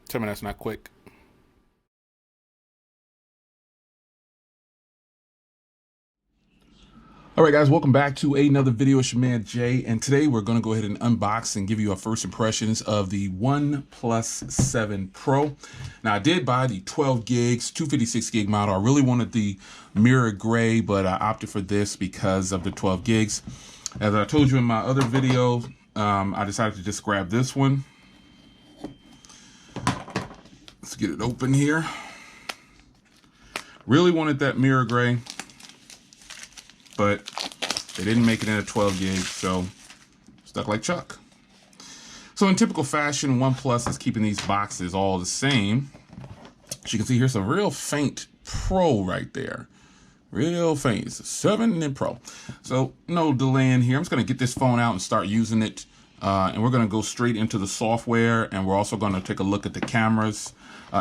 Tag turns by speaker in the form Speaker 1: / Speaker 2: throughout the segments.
Speaker 1: Tell me that's not quick. All right, guys, welcome back to another video. It's your man Jay, and today we're going to go ahead and unbox and give you our first impressions of the OnePlus 7 Pro. Now, I did buy the 12 gigs, 256 gig model. I really wanted the mirror gray, but I opted for this because of the 12 gigs. As I told you in my other video, I decided to just grab this one. Let's get it open here. Really wanted that mirror gray, but they didn't make it in a 12 gig, so stuck like Chuck. So in typical fashion, OnePlus is keeping these boxes all the same. As you can see, here's a real faint Pro right there. Real faint. It's a 7 and then Pro. So no delay in here. I'm just going to get this phone out and start using it. And we're going to go straight into the software, and we're also going to take a look at the cameras.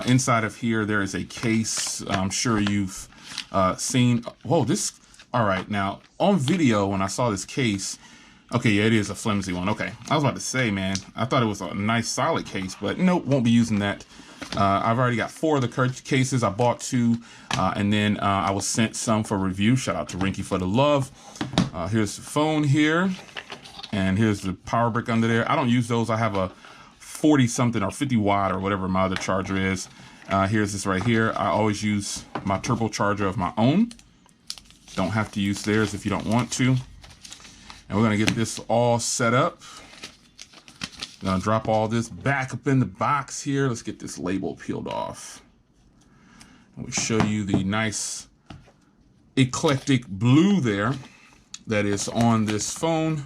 Speaker 1: Inside of here, there is a case. I'm sure you've seen. Whoa, this. All right, now on video, when I saw this case, okay, yeah, it is a flimsy one. Okay, I was about to say, man, I thought it was a nice solid case, but nope, won't be using that. I've already got 4 of the cases. I bought 2, and then I was sent some for review. Shout out to Rinky for the love. Here's the phone here, and here's the power brick under there. I don't use those. I have a 40 something or 50 watt or whatever my other charger is. Here's this right here. I always use my turbo charger of my own. Don't have to use theirs if you don't want to. And we're gonna get this all set up. I'm gonna drop all this back up in the box here. Let's get this label peeled off. And we show you the nice eclectic blue there that is on this phone.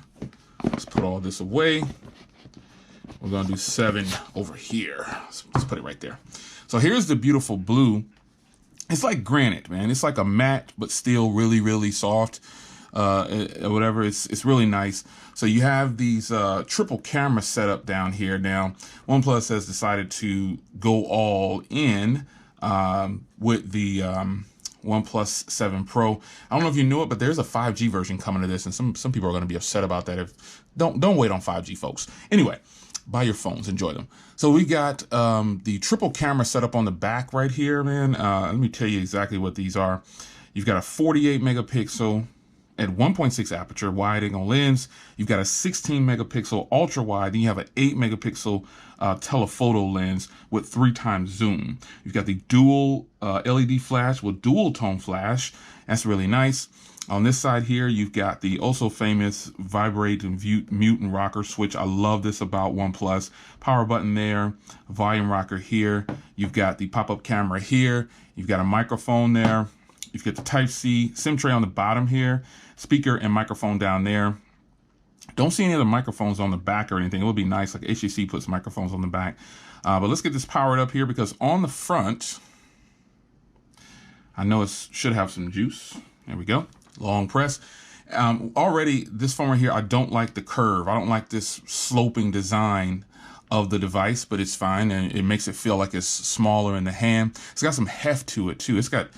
Speaker 1: Let's put all this away. We're gonna do 7 over here. Let's put it right there. So here's the beautiful blue. It's like granite, man. It's like a matte, but still really, really soft. Whatever. It's really nice. So you have these triple camera setup down here. Now, OnePlus has decided to go all in with the OnePlus 7 Pro. I don't know if you knew it, but there's a 5G version coming to this, and some people are going to be upset about that. Don't wait on 5G, folks. Anyway, buy your phones, enjoy them. So we got the triple camera setup on the back right here, man. Let me tell you exactly what these are. You've got a 48 megapixel at 1.6 aperture wide angle lens. You've got a 16 megapixel ultra wide. Then you have an 8 megapixel telephoto lens with 3 times zoom. You've got the dual LED flash with dual tone flash. That's really nice. On this side here, you've got the also famous vibrate and mute and rocker switch. I love this about OnePlus. Power button there, volume rocker here. You've got the pop-up camera here. You've got a microphone there. You've got the Type-C SIM tray on the bottom here. Speaker and microphone down there. Don't see any other microphones on the back or anything. It would be nice, like HTC puts microphones on the back. But let's get this powered up here, because on the front, I know it should have some juice. There we go. Long press. Already, this phone right here, I don't like the curve. I don't like this sloping design of the device, but it's fine, and it makes it feel like it's smaller in the hand. It's got some heft to it too. It's got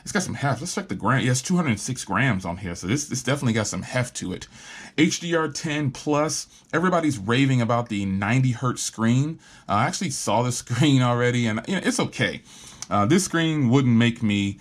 Speaker 1: some heft. Let's check the gram. Yeah, it's 206 grams on here, so this definitely got some heft to it. HDR10 plus. Everybody's raving about the 90 hertz screen. I actually saw the screen already, and you know, it's okay. This screen wouldn't make me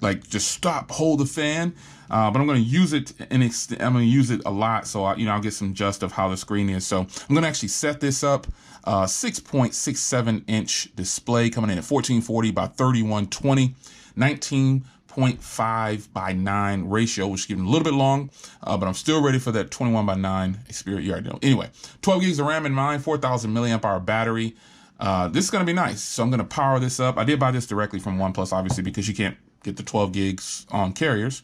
Speaker 1: like just stop, hold the fan. But I'm going to use it I'm going to use it a lot, so I'll get some gist of how the screen is. So I'm going to actually set this up. 6.67 inch display coming in at 1440 by 3120, 19.5 by 9 ratio, which is getting a little bit long, but I'm still ready for that 21 by 9 experience. You already know. Anyway, 12 gigs of RAM in mine, 4,000 milliamp hour battery. This is going to be nice. So I'm going to power this up. I did buy this directly from OnePlus, obviously, because you can't get the 12 gigs on carriers.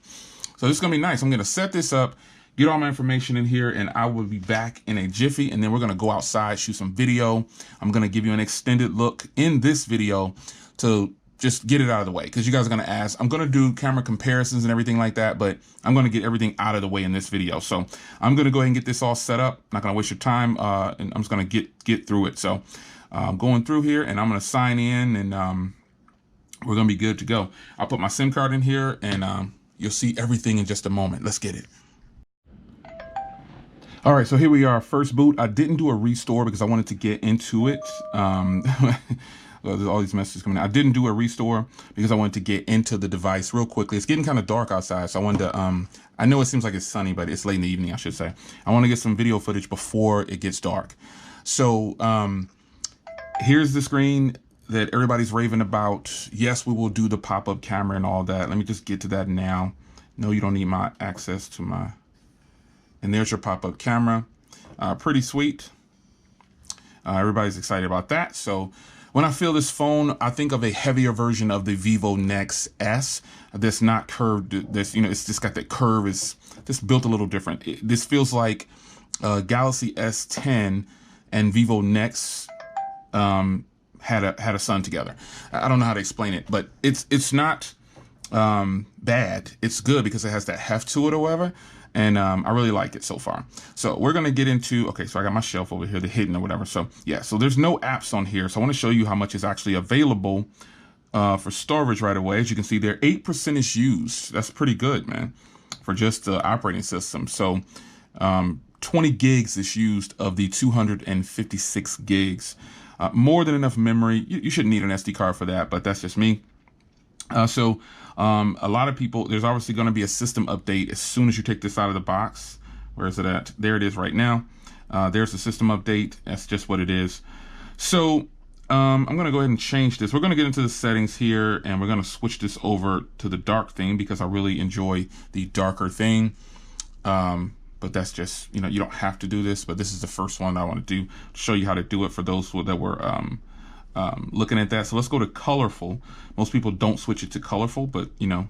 Speaker 1: So this is going to be nice. I'm going to set this up, get all my information in here, and I will be back in a jiffy. And then we're going to go outside, shoot some video. I'm going to give you an extended look in this video to just get it out of the way, because you guys are going to ask. I'm going to do camera comparisons and everything like that, but I'm going to get everything out of the way in this video. So I'm going to go ahead and get this all set up. Not going to waste your time, and I'm just going to get through it. So I'm going through here, and I'm going to sign in, and we're going to be good to go. I'll put my SIM card in here, and you'll see everything in just a moment. Let's get it. All right, so here we are, first boot. I didn't do a restore because I wanted to get into it. there's all these messages coming in. I didn't do a restore because I wanted to get into the device real quickly. It's getting kind of dark outside, so I wanted to, I know it seems like it's sunny, but it's late in the evening, I should say. I want to get some video footage before it gets dark. So here's the screen that everybody's raving about. Yes, we will do the pop-up camera and all that. Let me just get to that now. No, you don't need my access to my, and there's your pop-up camera. Pretty sweet. Everybody's excited about that. So when I feel this phone, I think of a heavier version of the Vivo Nex S that's not curved. This, you know, it's just got that curve. It's just built a little different. This feels like Galaxy S10 and Vivo Nex had a son together. I don't know how to explain it, but it's not bad. It's good because it has that heft to it or whatever. And I really like it so far. So we're going to get into, okay, so I got my shelf over here, the hidden or whatever. So yeah, so there's no apps on here. So I want to show you how much is actually available for storage right away. As you can see there, 8% is used. That's pretty good, man, for just the operating system. So 20 gigs is used of the 256 gigs. More than enough memory. You shouldn't need an SD card for that, but that's just me. A lot of people, there's obviously going to be a system update as soon as you take this out of the box. Where is it at? There it is right now. There's the system update. That's just what it is. So I'm going to go ahead and change this. We're going to get into the settings here, and we're going to switch this over to the dark theme because I really enjoy the darker theme. But that's just, you know, you don't have to do this, but this is the first one I want to do to show you how to do it for those that were looking at that. So let's go to colorful. Most people don't switch it to colorful, but you know,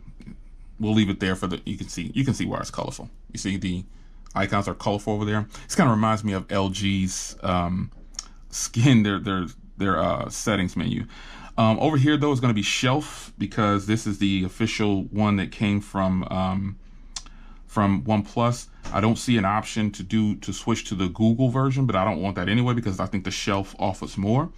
Speaker 1: we'll leave it there for the, you can see why it's colorful. You see the icons are colorful over there. This kind of reminds me of LG's skin, their settings menu. Over here though is going to be shelf because this is the official one that came from OnePlus. I don't see an option to switch to the Google version, but I don't want that anyway because I think the shelf offers more.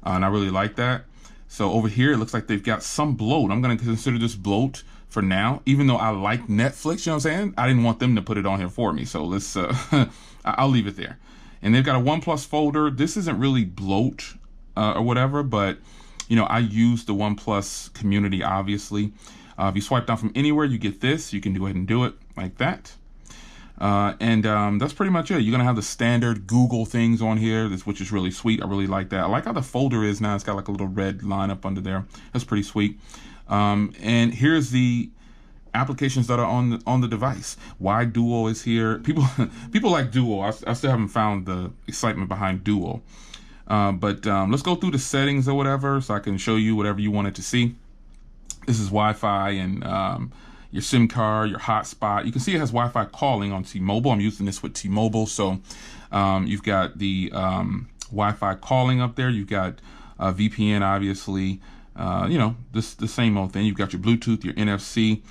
Speaker 1: And I really like that. So over here, it looks like they've got some bloat. I'm going to consider this bloat for now, even though I like Netflix, you know what I'm saying? I didn't want them to put it on here for me. So let's, I'll leave it there. And they've got a OnePlus folder. This isn't really bloat or whatever, but you know, I use the OnePlus community, obviously. If you swipe down from anywhere, you get this. You can go ahead and do it like that. That's pretty much it. You're going to have the standard Google things on here, which is really sweet. I really like that. I like how the folder is now. It's got like a little red line up under there. That's pretty sweet. And here's the applications that are on the device. Why Duo is here. People like Duo. I still haven't found the excitement behind Duo. Let's go through the settings or whatever so I can show you whatever you wanted to see. This is Wi-Fi and your SIM card, your hotspot. You can see it has Wi-Fi calling on T-Mobile. I'm using this with T-Mobile. So you've got the Wi-Fi calling up there. You've got VPN, obviously. You know, the same old thing. You've got your Bluetooth, your NFC.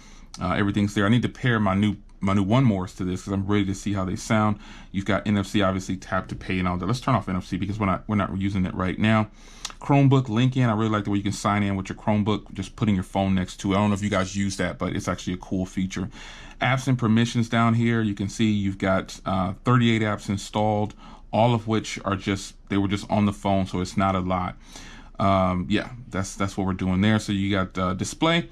Speaker 1: Everything's there. I need to pair my new One Mores to this because I'm ready to see how they sound. You've got NFC, obviously, tap to pay and all that. Let's turn off NFC because we're not using it right now. Chromebook link in. I really like the way you can sign in with your Chromebook, just putting your phone next to it. I don't know if you guys use that, but it's actually a cool feature. Apps and permissions down here. You can see you've got 38 apps installed, all of which are they were just on the phone, so it's not a lot. Yeah, that's what we're doing there. So you got display.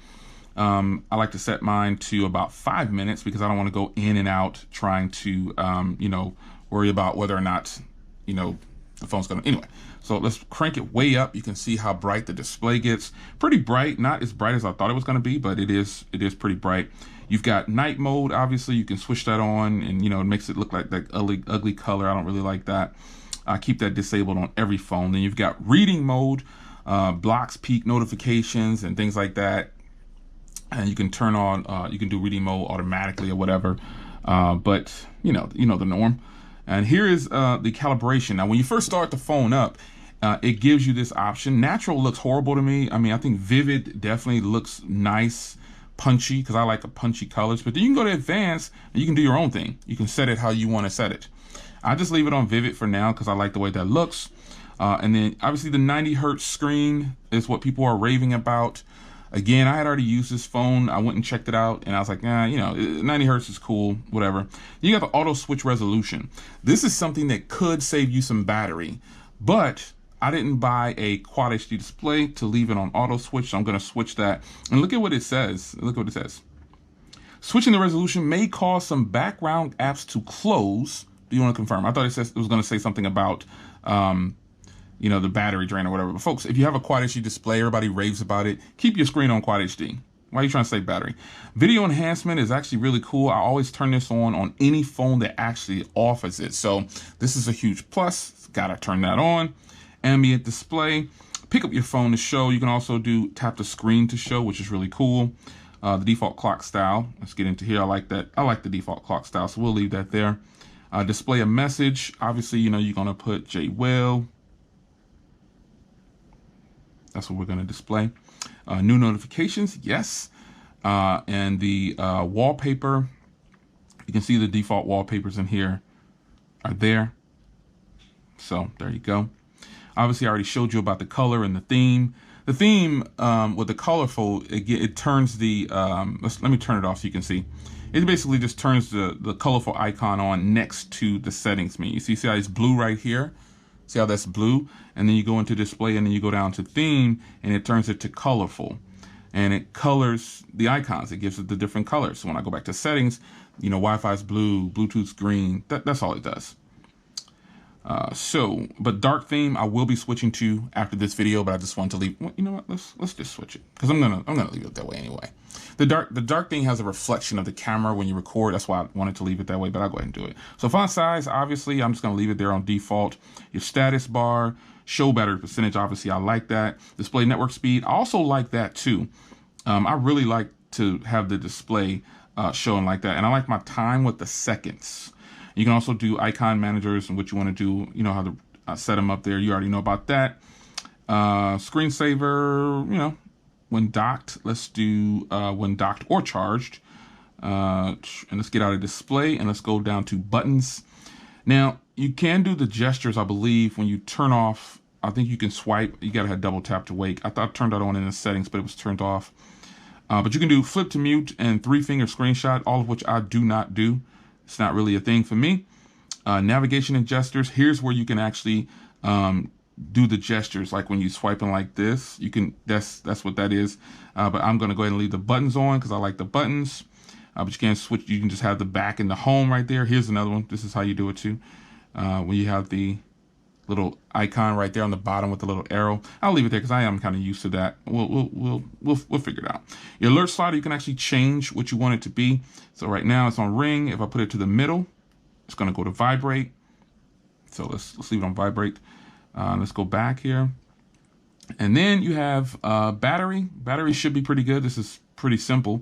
Speaker 1: I like to set mine to about 5 minutes because I don't want to go in and out trying to, you know, worry about whether or not, you know, the phone's going to, anyway. So let's crank it way up. You can see how bright the display gets. Pretty bright, not as bright as I thought it was going to be, but it is pretty bright. You've got night mode. Obviously, you can switch that on and, you know, it makes it look like that ugly color. I don't really like that. I keep that disabled on every phone. Then you've got reading mode, blocks peak notifications and things like that. And you can turn on, you can do reading mode automatically or whatever. But you know the norm. And here is the calibration. Now, when you first start the phone up, it gives you this option. Natural looks horrible to me. I mean, I think Vivid definitely looks nice, punchy, because I like the punchy colors. But then you can go to advanced and you can do your own thing. You can set it how you want to set it. I just leave it on Vivid for now because I like the way that looks. And then obviously the 90 hertz screen is what people are raving about. Again, I had already used this phone. I went and checked it out, and I was like, you know, 90 hertz is cool, whatever. You got the auto switch resolution. This is something that could save you some battery, but I didn't buy a Quad HD display to leave it on auto switch, so I'm going to switch that. And look at what it says. Look at what it says. Switching the resolution may cause some background apps to close. Do you want to confirm? I thought it was going to say something about, you know, the battery drain or whatever. But folks, if you have a Quad HD display, everybody raves about it. Keep your screen on Quad HD. Why are you trying to save battery? Video enhancement is actually really cool. I always turn this on any phone that actually offers it. So this is a huge plus. Gotta turn that on. Ambient display. Pick up your phone to show. You can also do tap the screen to show, which is really cool. The default clock style. Let's get into here. I like that. I like the default clock style, so we'll leave that there. Display a message. Obviously, you know, you're gonna put JWell. That's what we're gonna display. New notifications, yes. And the wallpaper, you can see the default wallpapers in here are there. So there you go. Obviously, I already showed you about the color and the theme. The theme with the colorful, it turns the, let me turn it off so you can see. It basically just turns the colorful icon on next to the settings menu. See how it's blue right here? See how that's blue? And then you go into display and then you go down to theme and it turns it to colorful. And it colors the icons. It gives it the different colors. So when I go back to settings, you know, Wi-Fi is blue, Bluetooth's green. That's all it does. But dark theme I will be switching to after this video, but I just want to leave. Well, you know what? Let's just switch it because I'm gonna leave it that way anyway. The dark theme has a reflection of the camera when you record. That's why I wanted to leave it that way, but I'll go ahead and do it. So font size, obviously, I'm just gonna leave it there on default. Your status bar, show battery percentage, obviously I like that. Display network speed, I also like that too. I really like to have the display showing like that, and I like my time with the seconds. You can also do icon managers and what you want to do, you know, how to set them up there. You already know about that. Screensaver, you know, when docked, let's do when docked or charged. And let's get out of display and let's go down to buttons. Now, you can do the gestures, I believe, when you turn off. I think you can swipe. You got to have double tap to wake. I thought I turned that on in the settings, but it was turned off. But you can do flip to mute and 3-finger screenshot, all of which I do not do. It's not really a thing for me. Navigation and gestures. Here's where you can actually do the gestures, like when you swiping like this. You can. That's what that is. But I'm gonna go ahead and leave the buttons on because I like the buttons. But you can switch. You can just have the back and the home right there. Here's another one. This is how you do it too. When you have the little icon right there on the bottom with the little arrow. I'll leave it there because I am kind of used to that. We'll figure it out. Your alert slider, you can actually change what you want it to be. So right now it's on ring. If I put it to the middle, it's going to go to vibrate. So let's leave it on vibrate. Let's go back here. And then you have battery. Battery should be pretty good. This is pretty simple.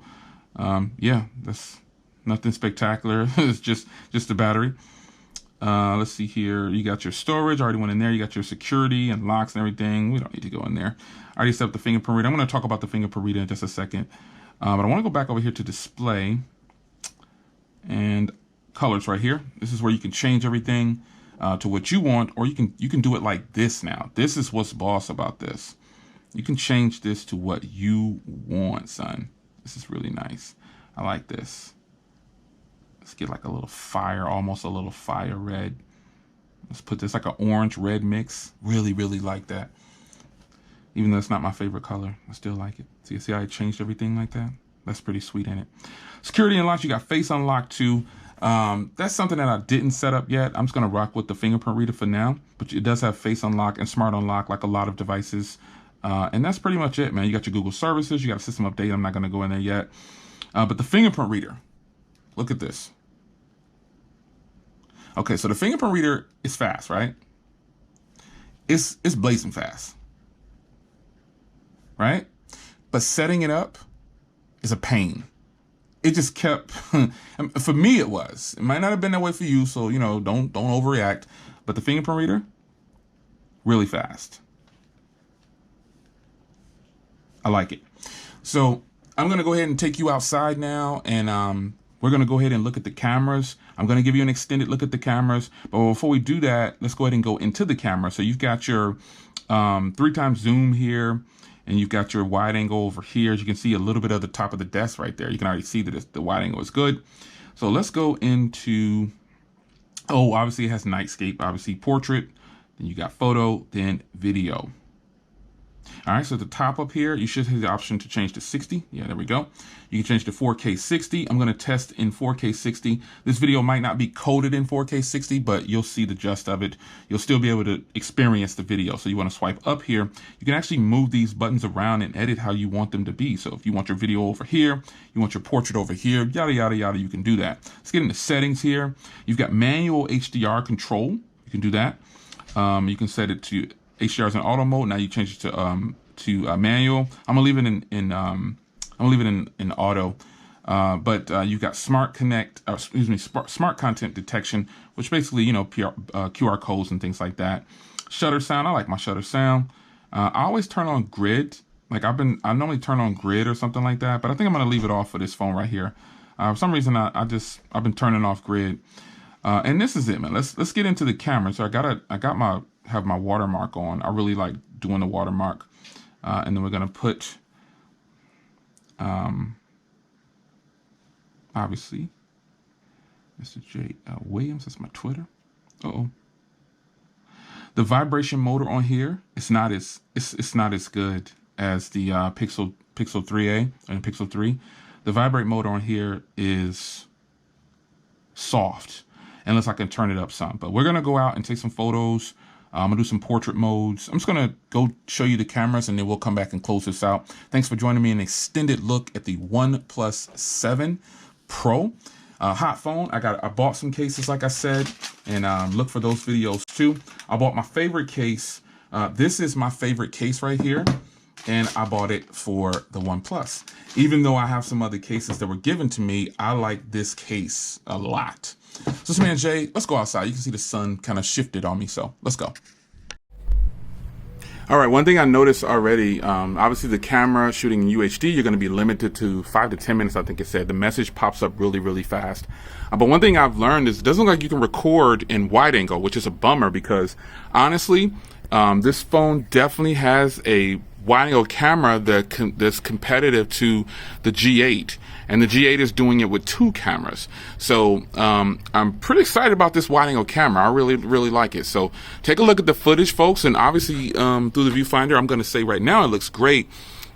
Speaker 1: Yeah, that's nothing spectacular. It's just the battery. Let's see here. You got your storage. I already went in there. You got your security and locks and everything. We don't need to go in there. I already set up the fingerprint reader. I'm going to talk about the fingerprint reader in just a second. But I want to go back over here to display and colors right here. This is where you can change everything to what you want, or you can do it like this now. This is what's boss about this. You can change this to what you want, son. This is really nice. I like this. Let's get like a little fire, almost a little fire red. Let's put this like an orange red mix. Really, really like that. Even though it's not my favorite color, I still like it. See how I changed everything like that? That's pretty sweet, ain't it? Security unlock, you got face unlock too. That's something that I didn't set up yet. I'm just gonna rock with the fingerprint reader for now, but it does have face unlock and smart unlock like a lot of devices. And that's pretty much it, man. You got your Google services, you got a system update. I'm not gonna go in there yet. But the fingerprint reader, look at this. Okay, so the fingerprint reader is fast, right? It's blazing fast, right? But setting it up is a pain. It just kept, for me it was. It might not have been that way for you, so, you know, don't overreact. But the fingerprint reader, really fast. I like it. So I'm going to go ahead and take you outside now, and we're going to go ahead and look at the cameras. I'm going to give you an extended look at the cameras. But before we do that, let's go ahead and go into the camera. So you've got your 3x zoom here, and you've got your wide angle over here. As you can see a little bit of the top of the desk right there. You can already see that the wide angle is good. So let's go into, oh, obviously it has nightscape, obviously portrait. then you got photo, then video. All right, so at the top up here, you should have the option to change to 60. Yeah, there we go. You can change to 4K 60. I'm going to test in 4K 60. This video might not be coded in 4K 60, but you'll see the gist of it. You'll still be able to experience the video. So you want to swipe up here. You can actually move these buttons around and edit how you want them to be. So if you want your video over here, you want your portrait over here, yada, yada, yada, you can do that. Let's get into settings here. You've got manual HDR control. You can do that. You can set it to HDR is in auto mode. Now you change it to manual. I'm gonna leave it in auto. But you've got smart content detection, which basically, you know, QR codes and things like that. Shutter sound. I like my shutter sound. I always turn on grid. Like I normally turn on grid or something like that, but I think I'm gonna leave it off for this phone right here. For some reason, I've been turning off grid. And this is it, man. Let's get into the camera. So have my watermark on. I really like doing the watermark. And then we're gonna put, obviously, Mr. J. Williams. That's my Twitter. The vibration motor on here, it's not as good as the Pixel 3a and Pixel 3. The vibrate motor on here is soft, unless I can turn it up some. But we're gonna go out and take some photos. I'm gonna do some portrait modes. I'm just gonna go show you the cameras and then we'll come back and close this out. Thanks for joining me in an extended look at the OnePlus 7 Pro. Hot phone. I bought some cases, like I said, and look for those videos too. I bought my favorite case. This is my favorite case right here, and I bought it for the OnePlus. Even though I have some other cases that were given to me, I like this case a lot. So it's man Jay, let's go outside. You can see the sun kind of shifted on me, so let's go. All right, one thing I noticed already, obviously the camera shooting in UHD, you're gonna be limited to 5 to 10 minutes, I think it said. The message pops up really, really fast. But one thing I've learned is it doesn't look like you can record in wide angle, which is a bummer because honestly, this phone definitely has a wide angle camera that's competitive to the G8. And the G8 is doing it with 2 cameras. So I'm pretty excited about this wide angle camera. I really, really like it. So take a look at the footage, folks. And obviously through the viewfinder, I'm going to say right now it looks great.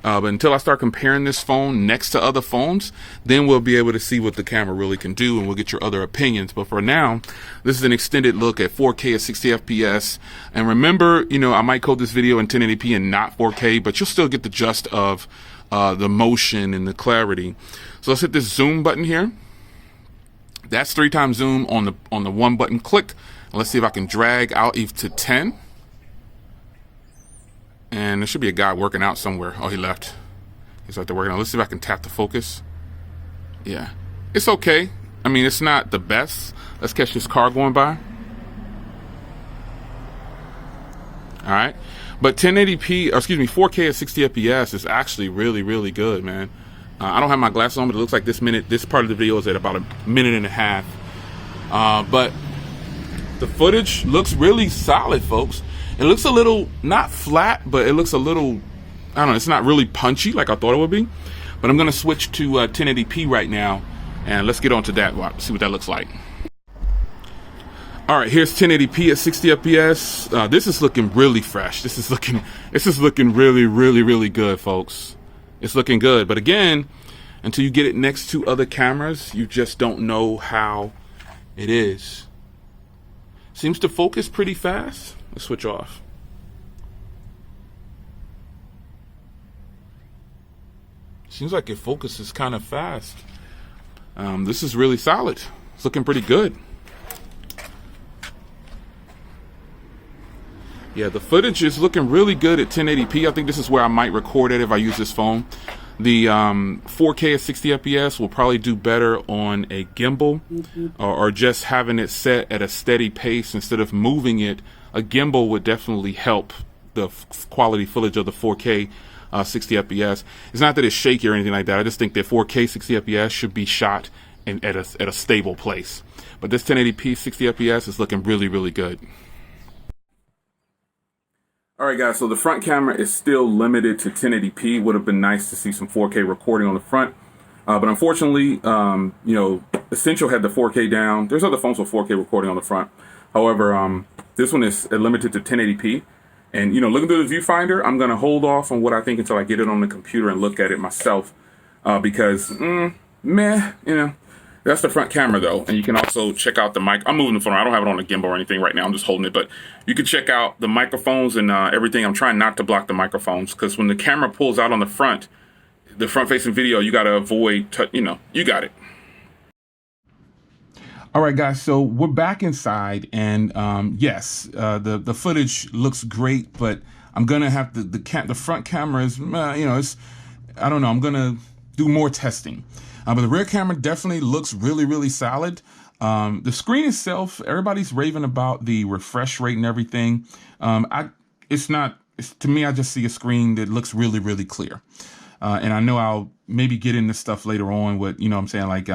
Speaker 1: But until I start comparing this phone next to other phones, then we'll be able to see what the camera really can do and we'll get your other opinions. But for now, this is an extended look at 4K at 60 FPS. And remember, you know, I might code this video in 1080p and not 4K, but you'll still get the gist of the motion and the clarity. So let's hit this zoom button here. That's 3 times zoom on the one button click. Let's see if I can drag out to 10. And there should be a guy working out somewhere. Oh, he left. He's right there working out. Let's see if I can tap the focus. Yeah, it's okay. I mean, it's not the best. Let's catch this car going by. All right. But 1080p, or excuse me, 4K at 60 FPS is actually really, really good, man. I don't have my glasses on, but it looks like this part of the video is at about 1.5 minutes. But the footage looks really solid, folks. It looks a little, not flat, but it looks a little, I don't know, it's not really punchy like I thought it would be. But I'm going to switch to 1080p right now, and let's get on to that, see what that looks like. All right, here's 1080p at 60 FPS. This is looking really fresh. This is looking really, really, really good, folks. It's looking good. But again, until you get it next to other cameras, you just don't know how it is. Seems to focus pretty fast. Let's switch off. Seems like it focuses kind of fast. This is really solid. It's looking pretty good. Yeah, the footage is looking really good at 1080p. I think this is where I might record it if I use this phone. The 4K at 60 FPS will probably do better on a gimbal or just having it set at a steady pace instead of moving it. A gimbal would definitely help the quality footage of the 4K 60 FPS. It's not that it's shaky or anything like that. I just think that 4K 60 FPS should be shot at a stable place. But this 1080p 60 FPS is looking really, really good. All right, guys, so the front camera is still limited to 1080p. Would have been nice to see some 4K recording on the front. But unfortunately, you know, Essential had the 4K down. There's other phones with 4K recording on the front. However, This one is limited to 1080p. And, you know, looking through the viewfinder, I'm going to hold off on what I think until I get it on the computer and look at it myself. Because, meh, you know. That's the front camera, though. And you can also check out the mic. I'm moving the phone. I don't have it on a gimbal or anything right now. I'm just holding it. But you can check out the microphones and everything. I'm trying not to block the microphones because when the camera pulls out on the front-facing video, you got to avoid, you know, you got it. All right, guys, so we're back inside, and yes, the footage looks great, but I'm gonna have the front camera is, you know, I don't know, I'm gonna do more testing. But the rear camera definitely looks really, really solid. The screen itself, everybody's raving about the refresh rate and everything. To me, I just see a screen that looks really, really clear. And I know I'll maybe get into stuff later on with, you know what I'm saying, like,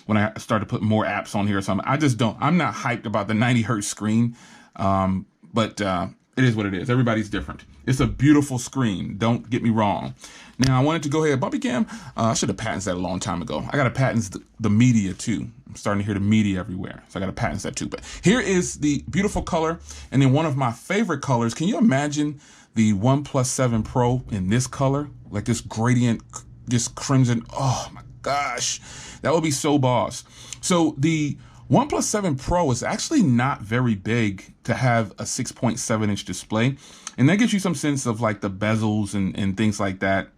Speaker 1: when I start to put more apps on here or something. I'm not hyped about the 90 hertz screen, but it is what it is. Everybody's different. It's a beautiful screen. Don't get me wrong. Now, I wanted to go ahead, Bobby Cam. I should have patented that a long time ago. I got to patent the media too. I'm starting to hear the media everywhere. So I got to patent that too. But here is the beautiful color. And then one of my favorite colors. Can you imagine the OnePlus 7 Pro in this color? Like this gradient, this crimson. Oh my gosh. That would be so boss. So the OnePlus 7 Pro is actually not very big to have a 6.7 inch display. And that gives you some sense of like the bezels and things like that.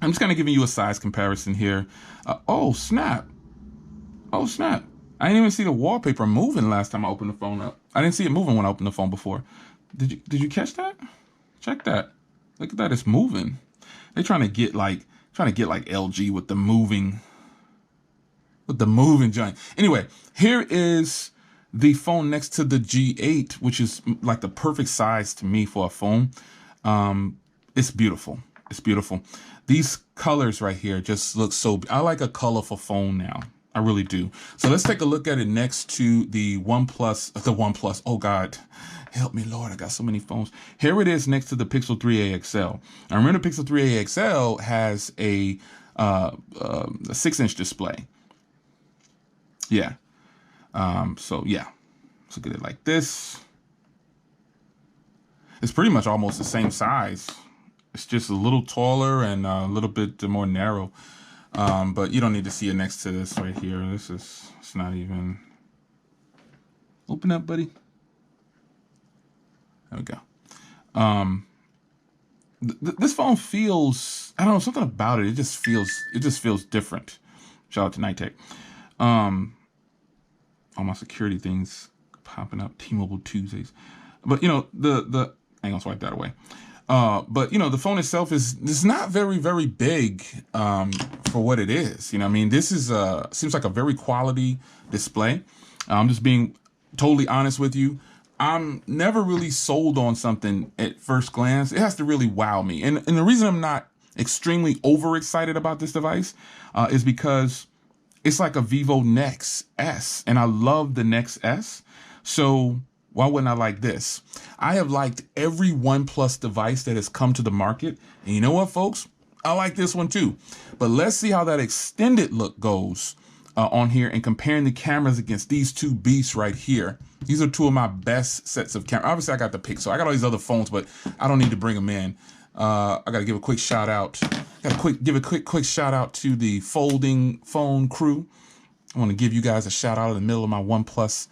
Speaker 1: I'm just kind of giving you a size comparison here. Oh, snap. Oh, snap. I didn't even see the wallpaper moving last time I opened the phone up. I didn't see it moving when I opened the phone before. Did you catch that? Check that. Look at that. It's moving. They're trying to get like LG with the moving giant. Anyway, here is the phone next to the G8, which is like the perfect size to me for a phone. It's beautiful. It's beautiful. These colors right here just look so, I like a colorful phone now. I really do. So let's take a look at it next to the OnePlus. Oh God, help me, Lord. I got so many phones. Here it is next to the Pixel 3a XL. I remember the Pixel 3a XL has a 6-inch display. Yeah. So yeah, let's look at it like this. It's pretty much almost the same size. It's just a little taller and a little bit more narrow. But you don't need to see it next to this right here. It's not even, open up, buddy. There we go. This phone feels, I don't know, something about it. It just feels different. Shout out to Night Tech. All my security things popping up, T-Mobile Tuesdays. But you know, I ain't gonna swipe that away. But you know, the phone itself is not very, very big for what it is. You know, I mean, this is seems like a very quality display. I'm just being totally honest with you. I'm never really sold on something at first glance. It has to really wow me. And the reason I'm not extremely overexcited about this device is because it's like a Vivo Nex S, and I love the Nex S. So why wouldn't I like this? I have liked every OnePlus device that has come to the market. And you know what, folks? I like this one too. But let's see how that extended look goes on here and comparing the cameras against these two beasts right here. These are two of my best sets of cameras. Obviously, I got the Pixel. I got all these other phones, but I don't need to bring them in. I got to give a quick shout out. Give a quick shout out to the folding phone crew. I want to give you guys a shout out in the middle of my OnePlus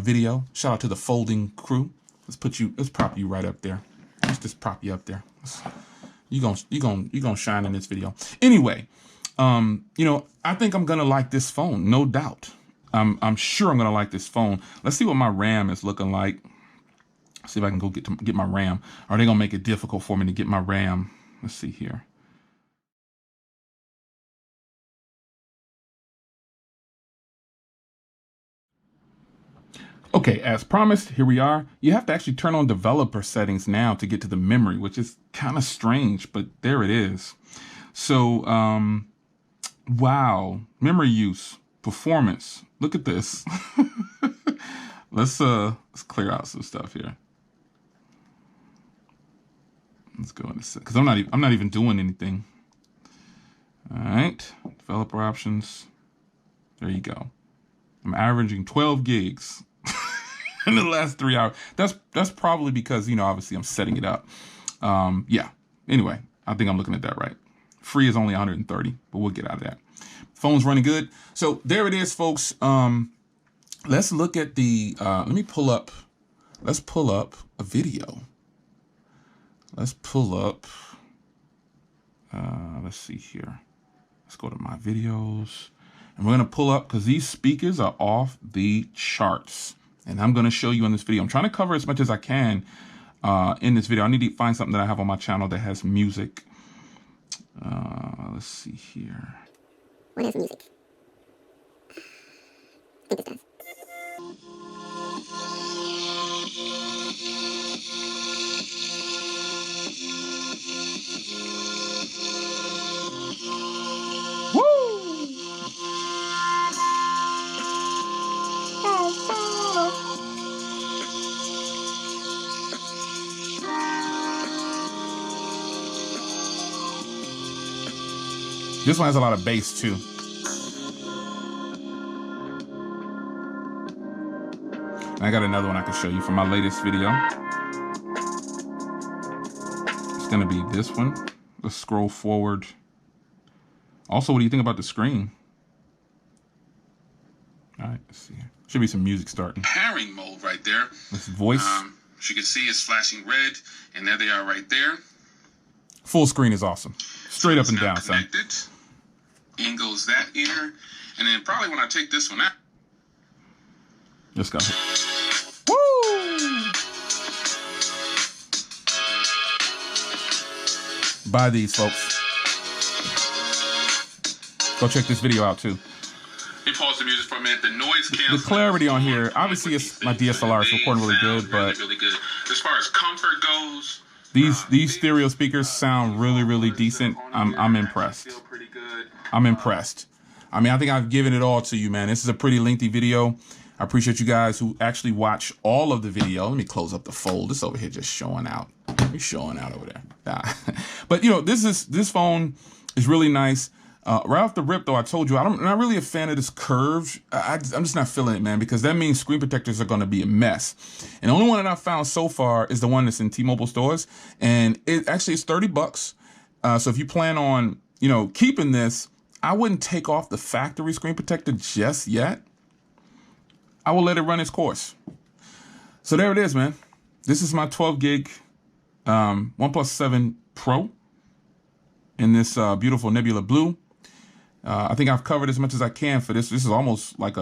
Speaker 1: video. Shout out to the folding crew. Let's prop you right up there. Let's just prop you up there. You gonna shine in this video. Anyway, you know, I think I'm gonna like this phone, no doubt. I'm sure I'm gonna like this phone. Let's see what my RAM is looking like. See if I can go get my RAM. Are they gonna make it difficult for me to get my RAM? Let's see here. Okay, as promised, here we are. You have to actually turn on developer settings now to get to the memory, which is kind of strange, but there it is. So, wow, memory use, performance. Look at this. Let's clear out some stuff here. Let's go into, because I'm not even doing anything. All right, developer options. There you go. I'm averaging 12 gigs. in the last 3 hours. That's probably because, you know, obviously I'm setting it up. Yeah. Anyway, I think I'm looking at that right. Free is only 130, but we'll get out of that. Phone's running good. So there it is, folks. Let's look at the, let's pull up a video. Let's pull up, let's see here. Let's go to my videos. And we're going to pull up, because these speakers are off the charts. And I'm going to show you in this video. I'm trying to cover as much as I can in this video. I need to find something that I have on my channel that has music. Let's see here.
Speaker 2: What is music? I think it does.
Speaker 1: This one has a lot of bass too. And I got another one I can show you from my latest video. It's gonna be this one. Let's scroll forward. Also, what do you think about the screen? All right, let's see. Should be some music starting.
Speaker 3: Pairing mode right there.
Speaker 1: This voice.
Speaker 3: As you can see, it's flashing red, and there they are right there.
Speaker 1: Full screen is awesome. Straight up and down, son.
Speaker 3: In goes that ear, and then probably when I take this one out.
Speaker 1: Let's go. Woo! Buy these, folks. Go check this video out too.
Speaker 3: You pause the music for a minute. The noise
Speaker 1: canceling. The clarity on here, obviously, it's my DSLR. It's recording really good, but
Speaker 3: really good. As far as comfort goes,
Speaker 1: these stereo speakers sound really decent. I'm impressed. I'm impressed. I mean, I think I've given it all to you, man. This is a pretty lengthy video. I appreciate you guys who actually watch all of the video. Let me close up the fold. This over here just showing out. It's showing out over there. But you know, this phone is really nice. Right off the rip, though, I told you I'm not really a fan of this curve. I'm just not feeling it, man, because that means screen protectors are going to be a mess. And the only one that I've found so far is the one that's in T-Mobile stores, and it actually is $30. So if you plan on, you know, keeping this, I wouldn't take off the factory screen protector just yet. I will let it run its course. So there it is, man. This is my 12 gig OnePlus 7 Pro in this beautiful nebula blue. I think I've covered as much as I can for this. This is almost like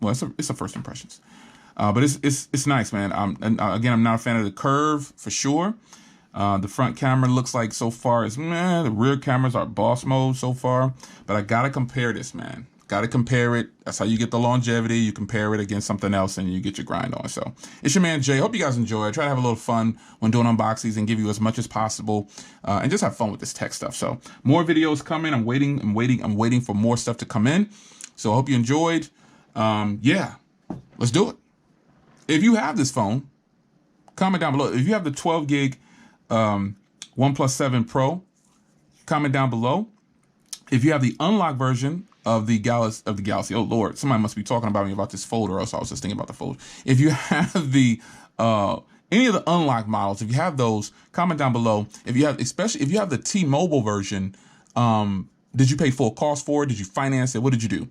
Speaker 1: it's a first impressions. But it's nice, man. Again, I'm not a fan of the curve for sure. The front camera looks like so far is meh. The rear cameras are boss mode so far. But I gotta compare this, man. Gotta compare it. That's how you get the longevity. You compare it against something else and you get your grind on. So it's your man Jay. Hope you guys enjoy. I try to have a little fun when doing unboxings and give you as much as possible and just have fun with this tech stuff. So more videos coming. I'm waiting for more stuff to come in. So I hope you enjoyed. Yeah, let's do it. If you have this phone, comment down below. If you have the 12 gig OnePlus 7 Pro, comment down below. If you have the unlocked version of the Galaxy, oh Lord, somebody must be talking about me about this fold, or else I was just thinking about the fold. If you have the any of the unlocked models, if you have those, comment down below. If you have, especially if you have the T-Mobile version, did you pay full cost for it? Did you finance it? What did you do?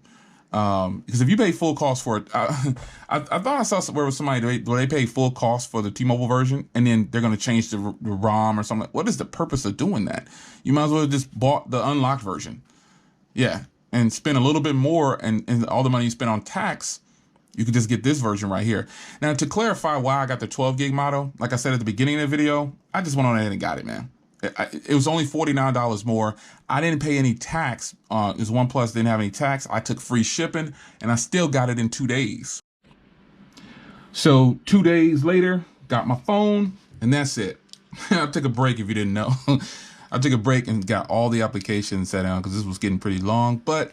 Speaker 1: Because if you pay full cost for it, I thought I saw somewhere with somebody where they pay full cost for the T-Mobile version, and then they're going to change the ROM or something. What is the purpose of doing that? You might as well have just bought the unlocked version. Yeah. And spend a little bit more, and all the money you spend on tax, you can just get this version right here. Now, to clarify why I got the 12 gig model, like I said at the beginning of the video, I just went on ahead and got it, man. It was only $49 more. I didn't pay any tax. Because OnePlus didn't have any tax. I took free shipping, and I still got it in 2 days. So 2 days later, got my phone, and that's it. I took a break if you didn't know. I took a break and got all the applications set down because this was getting pretty long. But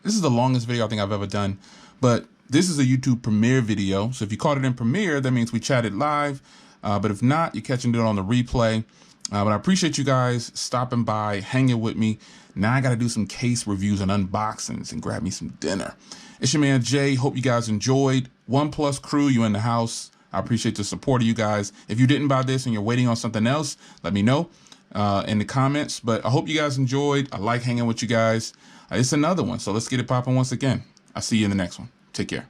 Speaker 1: this is the longest video I think I've ever done. But this is a YouTube Premiere video. So if you caught it in Premiere, that means we chatted live. But if not, you're catching it on the replay. But I appreciate you guys stopping by, hanging with me. Now I got to do some case reviews and unboxings and grab me some dinner. It's your man Jay. Hope you guys enjoyed. OnePlus crew, you in the house. I appreciate the support of you guys. If you didn't buy this and you're waiting on something else, let me know in the comments. But I hope you guys enjoyed. I like hanging with you guys. It's another one, so let's get it popping once again. I'll see you in the next one. Take care.